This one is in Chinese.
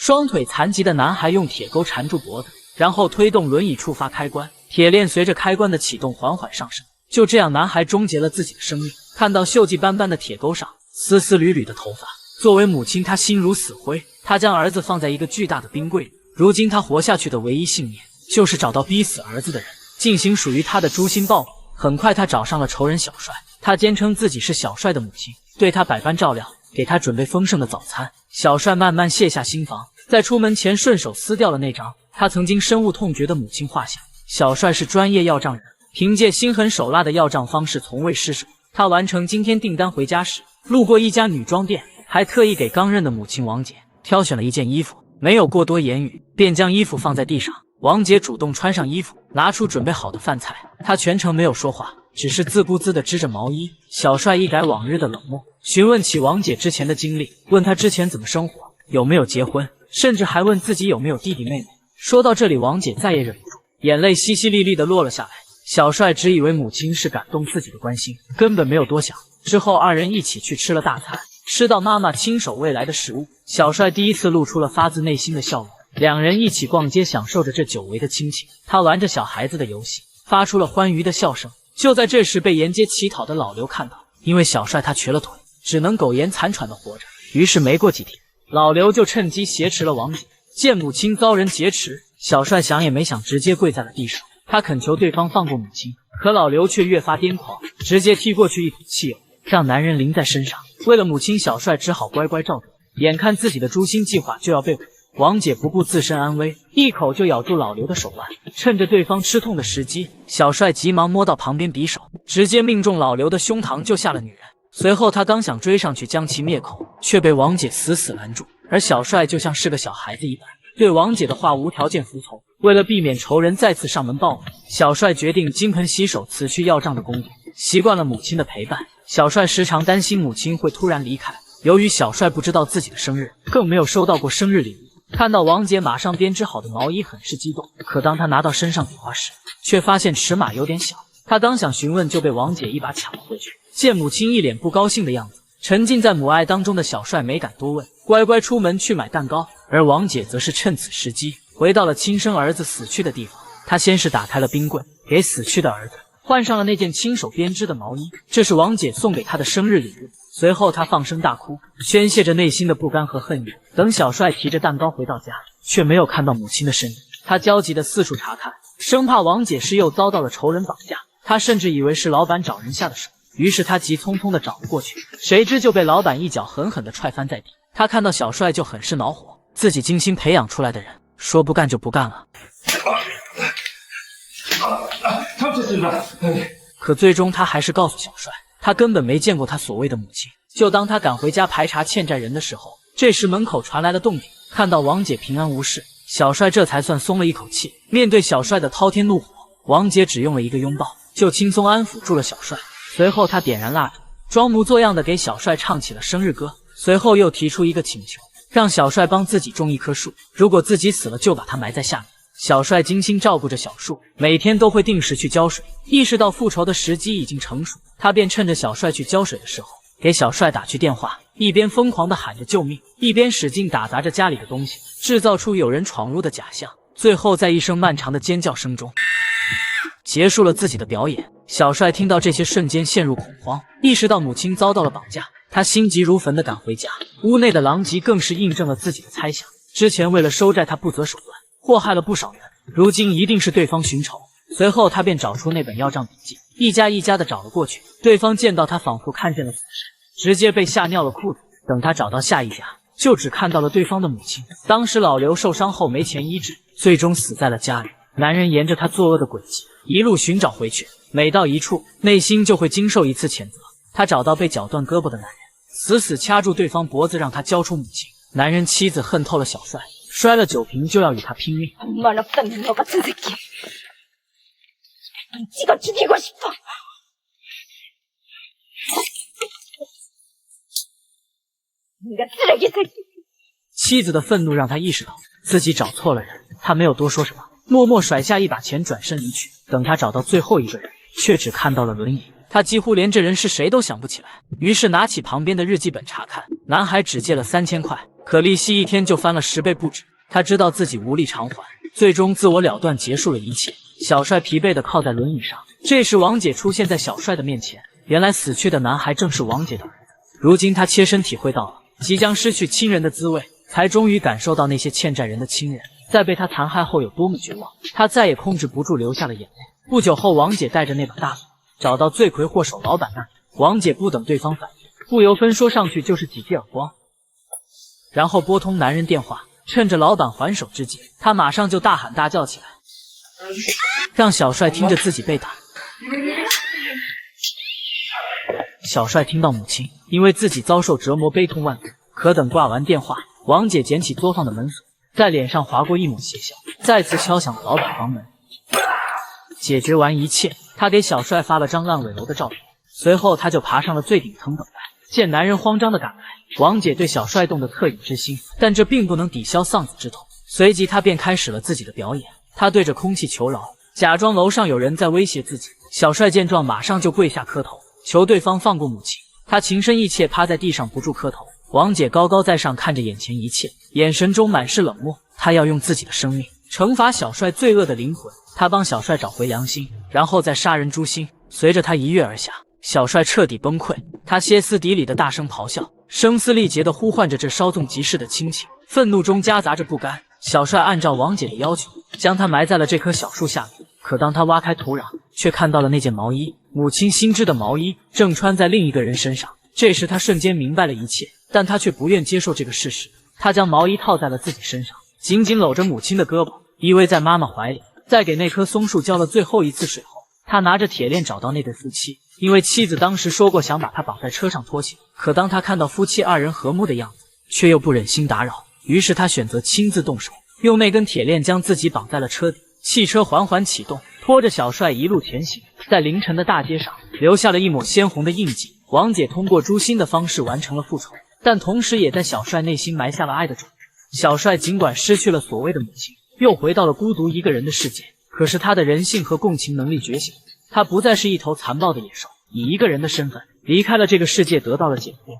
双腿残疾的男孩用铁钩缠住脖子，然后推动轮椅触发开关，铁链随着开关的启动缓缓上升。就这样，男孩终结了自己的生命。看到锈迹斑斑的铁钩上丝丝缕缕的头发，作为母亲，她心如死灰。她将儿子放在一个巨大的冰柜里，如今她活下去的唯一信念就是找到逼死儿子的人，进行属于她的诛心报复。很快，她找上了仇人小帅，她坚称自己是小帅的母亲，对他百般照料，给他准备丰盛的早餐。小帅慢慢卸下心防，在出门前顺手撕掉了那张他曾经深恶痛绝的母亲画像。小帅是专业要账人，凭借心狠手辣的要账方式从未失手。他完成今天订单回家时，路过一家女装店，还特意给刚认的母亲王姐挑选了一件衣服，没有过多言语，便将衣服放在地上。王姐主动穿上衣服，拿出准备好的饭菜，她全程没有说话，只是自顾自地织着毛衣。小帅一改往日的冷漠，询问起王姐之前的经历，问她之前怎么生活，有没有结婚，甚至还问自己有没有弟弟妹妹。说到这里，王姐再也忍不住，眼泪淅淅沥沥地落了下来。小帅只以为母亲是感动自己的关心，根本没有多想。之后二人一起去吃了大餐，吃到妈妈亲手喂来的食物，小帅第一次露出了发自内心的笑容。两人一起逛街，享受着这久违的亲情。他玩着小孩子的游戏，发出了欢愉的笑声。就在这时，被沿街乞讨的老刘看到，因为小帅他瘸了腿，只能苟延残喘地活着。于是没过几天，老刘就趁机挟持了王姐。见母亲遭人劫持，小帅想也没想，直接跪在了地上。他恳求对方放过母亲，可老刘却越发癫狂，直接踢过去一桶汽油，让男人淋在身上。为了母亲，小帅只好乖乖照做。眼看自己的诛心计划就要被毁，王姐不顾自身安危，一口就咬住老刘的手腕。趁着对方吃痛的时机，小帅急忙摸到旁边匕首，直接命中老刘的胸膛，救下了女人。随后他刚想追上去将其灭口，却被王姐死死拦住。而小帅就像是个小孩子一般，对王姐的话无条件服从。为了避免仇人再次上门报复，小帅决定金盆洗手，辞去要账的工作。习惯了母亲的陪伴，小帅时常担心母亲会突然离开。由于小帅不知道自己的生日，更没有收到过生日礼物，看到王姐马上编织好的毛衣，很是激动。可当他拿到身上比划时，却发现尺码有点小。他刚想询问，就被王姐一把抢了回去。见母亲一脸不高兴的样子，沉浸在母爱当中的小帅没敢多问，乖乖出门去买蛋糕。而王姐则是趁此时机回到了亲生儿子死去的地方。她先是打开了冰柜，给死去的儿子换上了那件亲手编织的毛衣，这是王姐送给他的生日礼物。随后她放声大哭，宣泄着内心的不甘和恨意。等小帅提着蛋糕回到家，却没有看到母亲的身影。他焦急地四处查看，生怕王姐是又遭到了仇人绑架。他甚至以为是老板找人下的手，于是他急匆匆地找了过去，谁知就被老板一脚狠狠地踹翻在地。他看到小帅就很是恼火，自己精心培养出来的人，说不干就不干了。可最终他还是告诉小帅，他根本没见过他所谓的母亲。就当他赶回家排查欠债人的时候，这时门口传来了动静，看到王姐平安无事，小帅这才算松了一口气。面对小帅的滔天怒火，王姐只用了一个拥抱就轻松安抚住了小帅。随后他点燃蜡烛，装模作样的给小帅唱起了生日歌。随后又提出一个请求，让小帅帮自己种一棵树，如果自己死了就把他埋在下面。小帅精心照顾着小树，每天都会定时去浇水。意识到复仇的时机已经成熟，他便趁着小帅去浇水的时候，给小帅打去电话，一边疯狂地喊着救命，一边使劲打砸着家里的东西，制造出有人闯入的假象。最后在一声漫长的尖叫声中结束了自己的表演。小帅听到这些，瞬间陷入恐慌，意识到母亲遭到了绑架，他心急如焚地赶回家。屋内的狼藉更是印证了自己的猜想，之前为了收债他不择手段，祸害了不少人，如今一定是对方寻仇。随后他便找出那本要账笔记，一家一家的找了过去。对方见到他仿佛看见了死尸，直接被吓尿了裤子。等他找到下一家，就只看到了对方的母亲。当时老刘受伤后没钱医治，最终死在了家里。男人沿着他作恶的轨迹一路寻找回去，每到一处，内心就会经受一次谴责。他找到被绞断胳膊的男人，死死掐住对方脖子，让他交出母亲。男人妻子恨透了小帅，摔了酒瓶就要与他拼命。妻子的愤怒让他意识到自己找错了人，他没有多说什么，默默甩下一把钱转身离去。等他找到最后一个人，却只看到了轮椅。他几乎连这人是谁都想不起来，于是拿起旁边的日记本查看。男孩只借了3000块，可利息一天就翻了10倍不止。他知道自己无力偿还，最终自我了断，结束了一切。小帅疲惫地靠在轮椅上，这时王姐出现在小帅的面前。原来死去的男孩正是王姐的儿子。如今他切身体会到了即将失去亲人的滋味，才终于感受到那些欠债人的亲人在被他残害后有多么绝望。他再也控制不住流下了眼泪。不久后，王姐带着那把大斧找到罪魁祸首老板那里。王姐不等对方反应，不由分说上去就是几记耳光，然后拨通男人电话。趁着老板还手之际，他马上就大喊大叫起来，让小帅听着自己被打。小帅听到母亲因为自己遭受折磨，悲痛万分。可等挂完电话，王姐捡起作坊的门锁，在脸上划过一抹邪笑，再次敲响了老板房门。解决完一切，她给小帅发了张烂尾楼的照片，随后她就爬上了最顶层等待。见男人慌张的赶来，王姐对小帅动了恻隐之心，但这并不能抵消丧子之痛。随即她便开始了自己的表演，她对着空气求饶，假装楼上有人在威胁自己。小帅见状，马上就跪下磕头，求对方放过母亲。他情深意切，趴在地上不住磕头。王姐高高在上看着眼前一切，眼神中满是冷漠。她要用自己的生命惩罚小帅罪恶的灵魂。她帮小帅找回良心，然后再杀人诛心。随着他一跃而下，小帅彻底崩溃，他歇斯底里的大声咆哮，声嘶力竭地呼唤着这稍纵即逝的亲情，愤怒中夹杂着不甘。小帅按照王姐的要求，将他埋在了这棵小树下面。可当他挖开土壤，却看到了那件毛衣，母亲新织的毛衣正穿在另一个人身上。这时他瞬间明白了一切，但他却不愿接受这个事实。他将毛衣套在了自己身上，紧紧搂着母亲的胳膊，依偎在妈妈怀里。在给那棵松树浇了最后一次水后，他拿着铁链找到那对夫妻。因为妻子当时说过想把他绑在车上拖行，可当他看到夫妻2人和睦的样子，却又不忍心打扰，于是他选择亲自动手，用那根铁链将自己绑在了车底。汽车缓缓启动，拖着小帅一路前行，在凌晨的大街上留下了一抹鲜红的印记。王姐通过诛心的方式完成了复仇，但同时也在小帅内心埋下了爱的种子。小帅尽管失去了所谓的母亲，又回到了孤独一个人的世界，可是他的人性和共情能力觉醒，他不再是一头残暴的野兽，以一个人的身份离开了这个世界，得到了解脱。